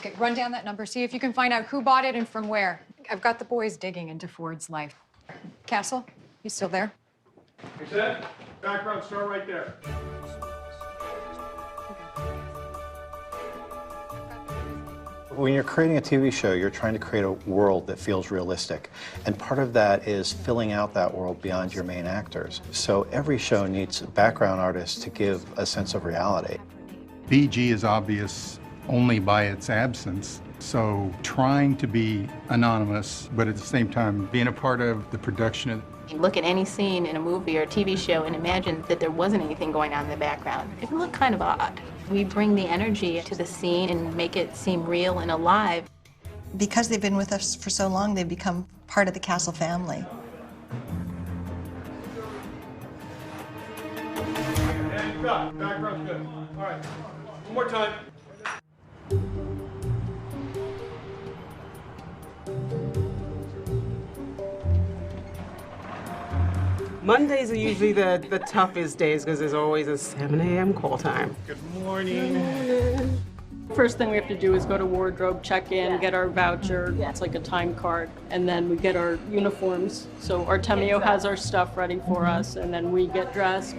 Okay, run down that number. See if you can find out who bought it and from where. I've got the boys digging into Ford's life. Castle, you still there? You set? Background, start right there. When you're creating a TV show, you're trying to create a world that feels realistic. And part of that is filling out that world beyond your main actors. So every show needs background artists to give a sense of reality. BG is obvious only by its absence. So trying to be anonymous, but at the same time being a part of the production. Look at any scene in a movie or a TV show and imagine that there wasn't anything going on in the background. It would look kind of odd. We bring the energy to the scene and make it seem real and alive. Because they've been with us for so long, they've become part of the Castle family. And cut. Background's good. All right. One more time. Mondays are usually the toughest days because there's always a 7 a.m. call time. Good morning. First thing we have to do is go to wardrobe, check in, get our voucher. It's like a time card. And then we get our uniforms. So Artemio has our stuff ready for us, and then we get dressed.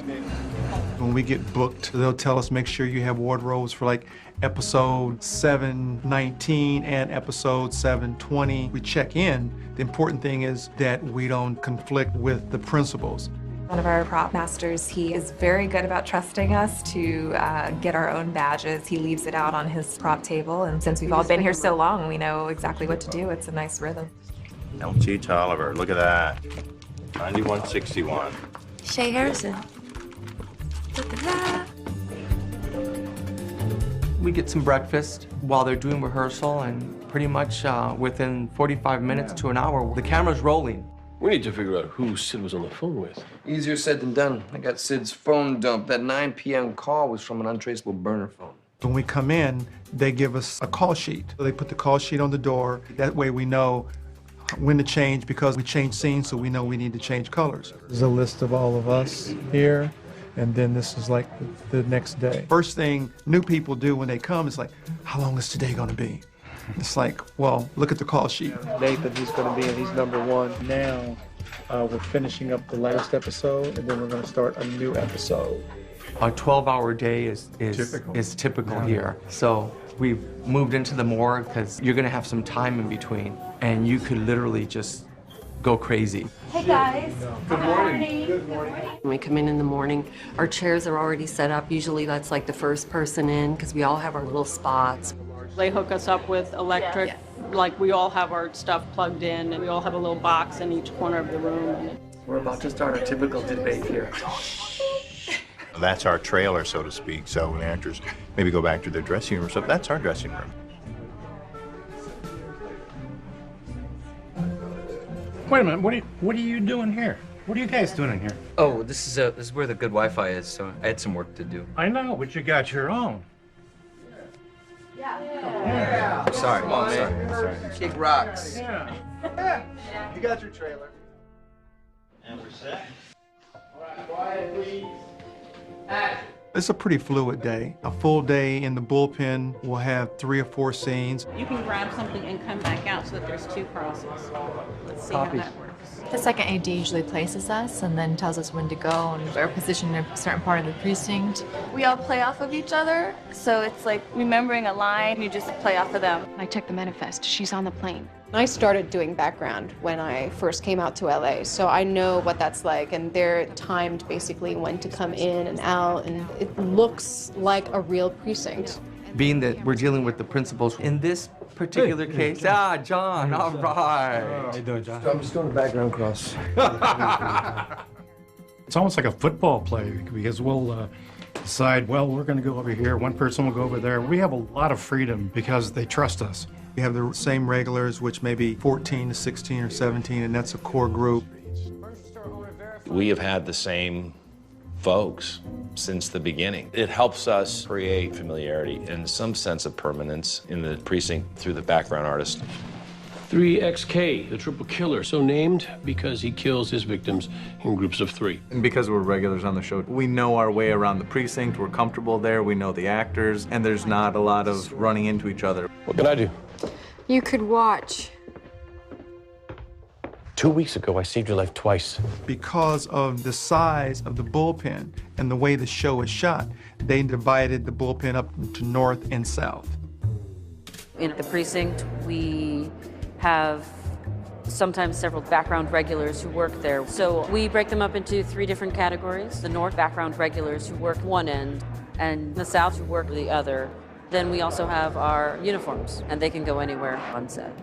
When we get booked, they'll tell us, make sure you have wardrobes for like episode 719 and episode 720. We check in. The important thing is that we don't conflict with the principals. One of our prop masters, he is very good about trusting us to get our own badges. He leaves it out on his prop table, and since we've all been here so long, we know exactly what to do. It's a nice rhythm. LT Tolliver, look at that. 9161. Sheay Harrison. We get some breakfast while they're doing rehearsal, and pretty much within 45 minutes to an hour, the camera's rolling. We need to figure out who Sid was on the phone with. Easier said than done. I got Sid's phone dumped. That 9 p.m. call was from an untraceable burner phone. When we come in, they give us a call sheet. They put the call sheet on the door. That way we know when to change, because we change scenes, so we know we need to change colors. There's a list of all of us here, and then this is like the next day. First thing new people do when they come is like, how long is today gonna be? It's like, well, look at the call sheet. Nathan, he's going to be in, he's #1. Now, we're finishing up the last episode, and then we're going to start a new episode. A 12-hour day is typical here. So we've moved into the morgue because you're going to have some time in between, and you could literally just go crazy. Hey, guys. Good morning. Good morning. When we come in the morning, our chairs are already set up. Usually that's like the first person in because we all have our little spots. They hook us up with electric, like we all have our stuff plugged in, and we all have a little box in each corner of the room. We're about to start a typical debate here. That's our trailer, so to speak. So when actors maybe go back to their dressing room or something, that's our dressing room. Wait a minute, what are you doing here? What are you guys doing in here? Oh, this is where the good Wi-Fi is, so I had some work to do. I know, but you got your own. Yeah. Sorry. Come on, man. Sorry. Kick rocks. Yeah. You got your trailer. And we're set. All right, quiet, please. Action. It's a pretty fluid day. A full day in the bullpen, we'll have 3 or 4 scenes. You can grab something and come back out so that there's 2 crosses. Let's see how that works. The second AD usually places us and then tells us when to go and our position in a certain part of the precinct. We all play off of each other, so it's like remembering a line, you just play off of them. I checked the manifest. She's on the plane. I started doing background when I first came out to LA, so I know what that's like, and they're timed basically when to come in and out, and it looks like a real precinct. Being that we're dealing with the principals in this particular case. John, all right. How you doing, John? I'm just doing a background cross. It's almost like a football play because we'll decide, well, we're going to go over here, one person will go over there. We have a lot of freedom because they trust us. We have the same regulars, which may be 14 to 16 or 17, and that's a core group. We have had the same folks since the beginning. It helps us create familiarity and some sense of permanence in the precinct through the background artist 3XK, the triple killer, so named because he kills his victims in groups of 3. And because we're regulars on the show, we know our way around the precinct, we're comfortable there, we know the actors, and there's not a lot of running into each other. What can I do? You could watch. 2 weeks ago, I saved your life twice. Because of the size of the bullpen and the way the show is shot, they divided the bullpen up into north and south. In the precinct, we have sometimes several background regulars who work there. So we break them up into 3 different categories. The north, background regulars who work one end, and the south who work the other. Then we also have our uniforms, and they can go anywhere on set.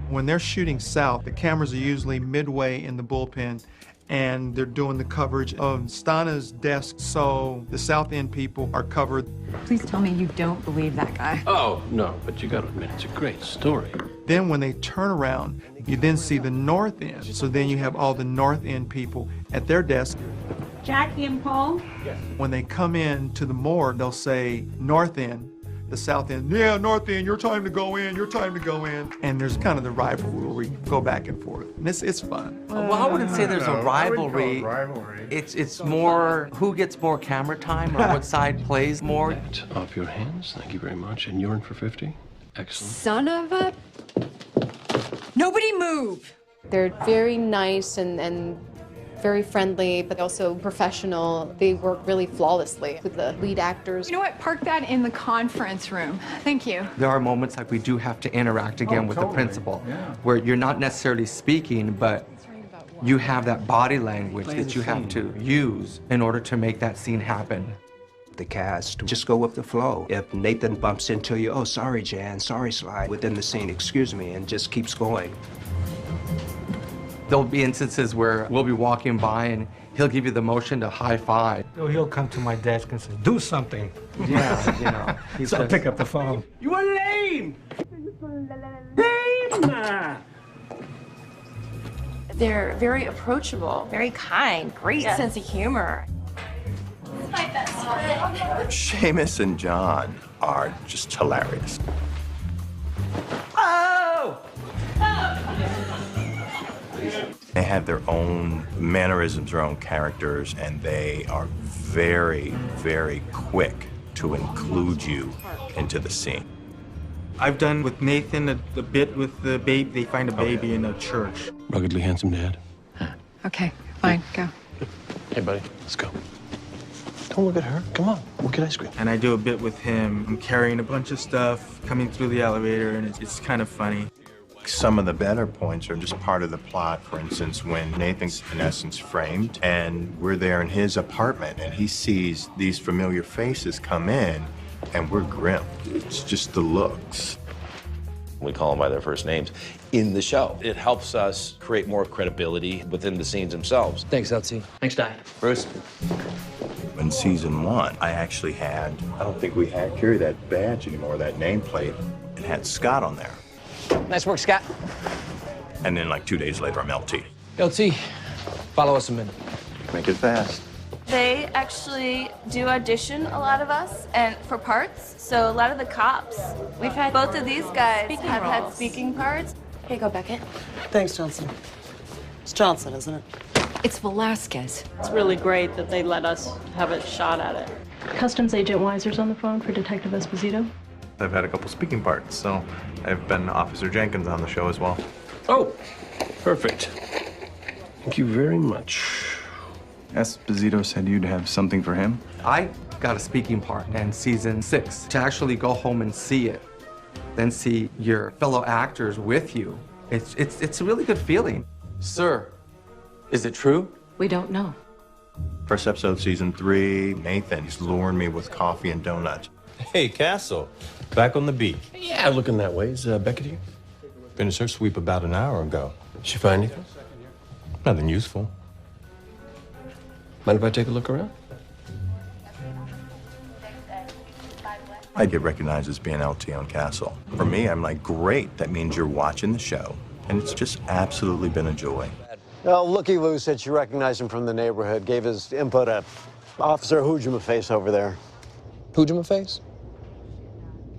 When they're shooting south, the cameras are usually midway in the bullpen, and they're doing the coverage of Stana's desk, so the south end people are covered. Please tell me you don't believe that guy. Oh, no, but you gotta admit, it's a great story. Then when they turn around, you then see the north end. So then you have all the north end people at their desk. Jackie and Paul? Yes. When they come in to the morgue, they'll say north end. The south end, yeah, north end, your time to go in, your time to go in. And there's kind of the rivalry where we go back and forth. And it's fun. Well, I wouldn't say there's a rivalry. It's more who gets more camera time or what side plays more. Off your hands, thank you very much. And you're in for 50. Excellent. Son of a... Nobody move! They're very nice and very friendly, but also professional. They work really flawlessly with the lead actors. You know what? Park that in the conference room. Thank you. There are moments like we do have to interact again with the principal, where you're not necessarily speaking, but you have that body language that you have to use in order to make that scene happen. The cast just go with the flow. If Nathan bumps into you, oh, sorry, Jan, sorry, Sly, within the scene, excuse me, and just keeps going. There'll be instances where we'll be walking by and he'll give you the motion to high five. So he'll come to my desk and say, do something. Yeah, you know. So I'll pick up the phone. You are lame! Lame! They're very approachable, very kind, great sense of humor. My best friend. Seamus and John are just hilarious. Oh! They have their own mannerisms, their own characters, and they are very, very quick to include you into the scene. I've done with Nathan a bit with the baby. They find a baby in a church. Ruggedly handsome dad. Okay, fine, go. Hey, buddy, let's go. Don't look at her. Come on, we'll get ice cream. And I do a bit with him. I'm carrying a bunch of stuff, coming through the elevator, and it's kind of funny. Some of the better points are just part of the plot. For instance, when Nathan's in essence framed and we're there in his apartment and he sees these familiar faces come in and we're grim. It's just the looks. We call them by their first names in the show. It helps us create more credibility within the scenes themselves. Thanks, LT. Thanks, Di. Bruce? In season 1, I actually had, I don't think we had carry that badge anymore, that nameplate. It had Scott on there. Nice work, Scott. And then like 2 days later, I'm LT. LT, follow us a minute. Make it fast. They actually do audition a lot of us and for parts. So a lot of the cops, we've had both of these guys have had speaking parts. Here you go, Beckett. Thanks, Johnson. It's Johnson, isn't it? It's Velasquez. It's really great that they let us have a shot at it. Customs Agent Weiser's on the phone for Detective Esposito. I've had a couple speaking parts, so I've been Officer Jenkins on the show as well. Oh, perfect. Thank you very much. Esposito said you'd have something for him. I got a speaking part in season 6 to actually go home and see it, then see your fellow actors with you. It's a really good feeling. Sir, is it true? We don't know. First episode, season 3, Nathan, he's luring me with coffee and donuts. Hey, Castle. Back on the beat. Yeah, looking that way. Is Beckett here? Finished her sweep about an hour ago. Did she find anything? Nothing useful. Mind if I take a look around? I get recognized as being LT on Castle. For me, I'm like, great. That means you're watching the show. And it's just absolutely been a joy. Well, Looky Lou said she recognized him from the neighborhood, gave his input at Officer Hujima Face over there. Hujima Face?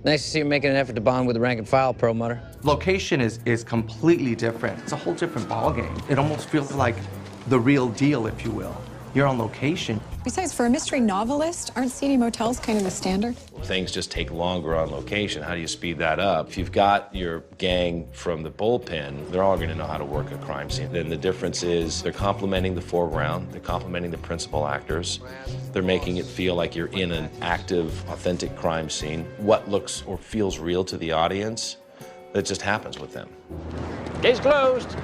Nice to see you making an effort to bond with the rank and file, Perlmutter. Location is completely different. It's a whole different ballgame. It almost feels like the real deal, if you will. You're on location. Besides, for a mystery novelist, aren't seedy motels kind of the standard? Things just take longer on location. How do you speed that up? If you've got your gang from the bullpen, they're all going to know how to work a crime scene. Then the difference is they're complementing the foreground, they're complementing the principal actors, they're making it feel like you're in an active, authentic crime scene. What looks or feels real to the audience, that just happens with them. Case closed.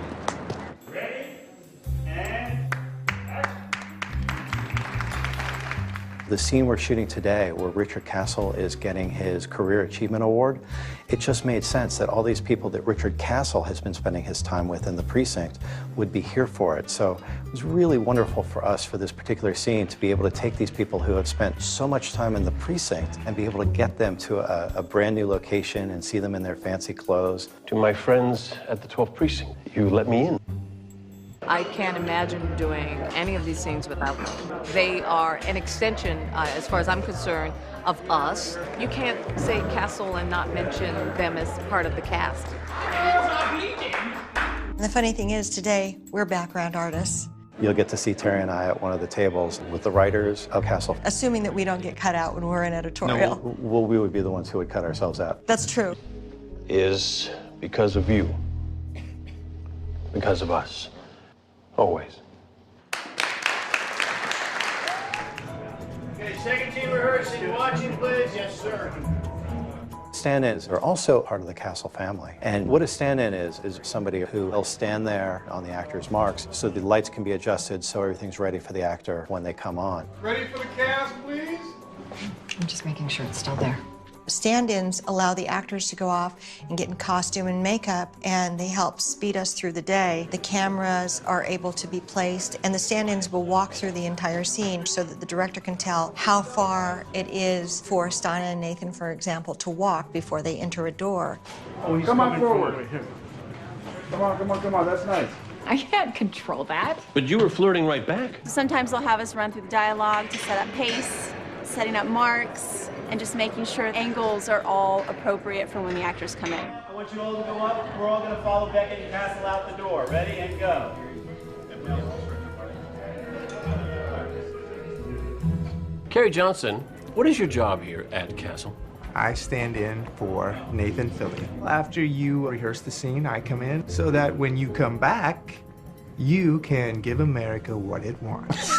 The scene we're shooting today, where Richard Castle is getting his Career Achievement Award, it just made sense that all these people that Richard Castle has been spending his time with in the precinct would be here for it. So it was really wonderful for us for this particular scene to be able to take these people who have spent so much time in the precinct and be able to get them to a brand new location and see them in their fancy clothes. To my friends at the 12th Precinct, you let me in. I can't imagine doing any of these scenes without them. They are an extension, as far as I'm concerned, of us. You can't say Castle and not mention them as part of the cast. And the funny thing is, today, we're background artists. You'll get to see Terry and I at one of the tables with the writers of Castle. Assuming that we don't get cut out when we're in editorial. No, we would be the ones who would cut ourselves out. That's true. Is because of you. Because of us. Always. Okay, second team rehearsing. Watching, please. Yes, sir. Stand-ins are also part of the Castle family. And what a stand-in is somebody who will stand there on the actor's marks so the lights can be adjusted so everything's ready for the actor when they come on. Ready for the cast, please? I'm just making sure it's still there. Stand-ins allow the actors to go off and get in costume and makeup, and they help speed us through the day. The cameras are able to be placed, and the stand-ins will walk through the entire scene so that the director can tell how far it is for Stana and Nathan, for example, to walk before they enter a door. Oh, come on forward. Come on. That's nice. I can't control that. But you were flirting right back. Sometimes they'll have us run through the dialogue to set up pace, setting up marks, and just making sure angles are all appropriate for when the actors come in. I want you all to go up. We're all going to follow Beckett and Castle out the door. Ready and go. Kerry Johnson, what is your job here at Castle? I stand in for Nathan Philly. After you rehearse the scene, I come in so that when you come back, you can give America what it wants.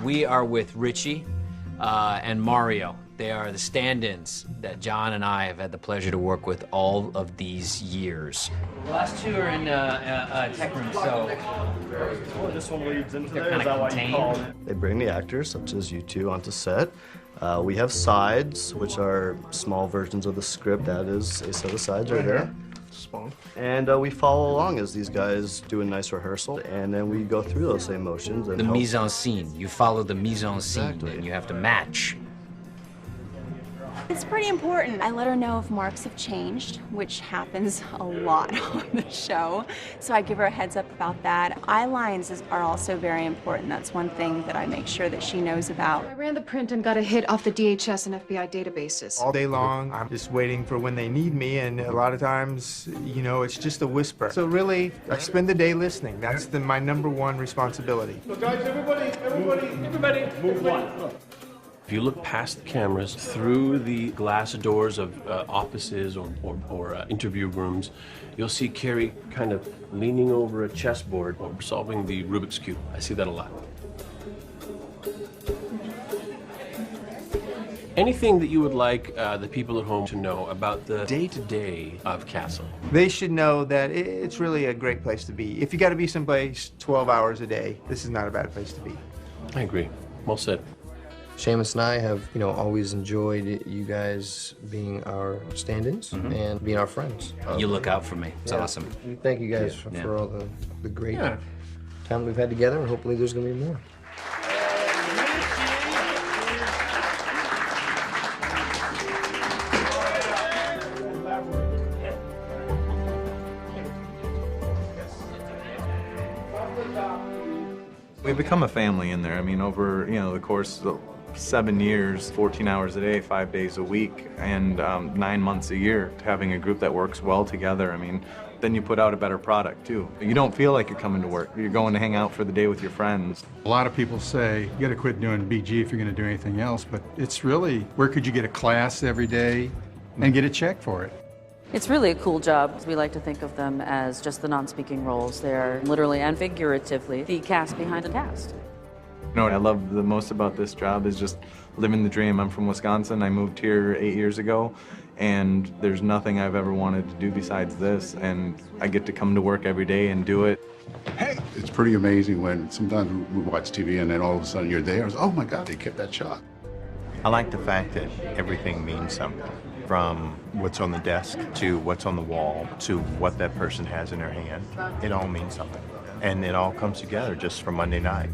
We are with Richie and Mario. They are the stand-ins that John and I have had the pleasure to work with all of these years. The last two are in tech room, so this one leads into they're there. kind Is that of why you call contained. it? They bring the actors, such as you two, onto set. We have sides, which are small versions of the script. That is a set of sides right there. And we follow along as these guys do a nice rehearsal, and then we go through those same motions. And The mise en scene. You follow the mise en scene, and you have to match. It's pretty important. I let her know if marks have changed, which happens a lot on the show. So I give her a heads up about that. Eye lines are also very important. That's one thing that I make sure that she knows about. I ran the print and got a hit off the DHS and FBI databases. All day long, I'm just waiting for when they need me, and a lot of times, you know, it's just a whisper. So really, I spend the day listening. That's my #1 responsibility. So guys, everybody, move one. If you look past the cameras, through the glass doors of offices or interview rooms, you'll see Kerry kind of leaning over a chessboard or solving the Rubik's Cube. I see that a lot. Anything that you would like the people at home to know about the day-to-day of Castle? They should know that it's really a great place to be. If you got to be someplace 12 hours a day, this is not a bad place to be. I agree. Well said. Seamus and I have, always enjoyed you guys being our stand-ins and being our friends. You look out for me. It's awesome. Thank you guys for all the great time we've had together, and hopefully there's going to be more. We've become a family in there. I mean, over the course of 7 years, 14 hours a day, 5 days a week, and 9 months a year, having a group that works well together. I mean, then you put out a better product too. You don't feel like you're coming to work. You're going to hang out for the day with your friends. A lot of people say, you gotta quit doing BG if you're gonna do anything else, but it's really, where could you get a class every day and get a check for it? It's really a cool job. We like to think of them as just the non-speaking roles. They're literally and figuratively the cast behind the cast. You know what I love the most about this job is just living the dream. I'm from Wisconsin. I moved here 8 years ago, and there's nothing I've ever wanted to do besides this, and I get to come to work every day and do it. It's pretty amazing when sometimes we watch TV and then all of a sudden you're there. It's, oh my God, they kept that shot. I like the fact that everything means something. From what's on the desk to what's on the wall to what that person has in their hand. It all means something. And it all comes together just for Monday night.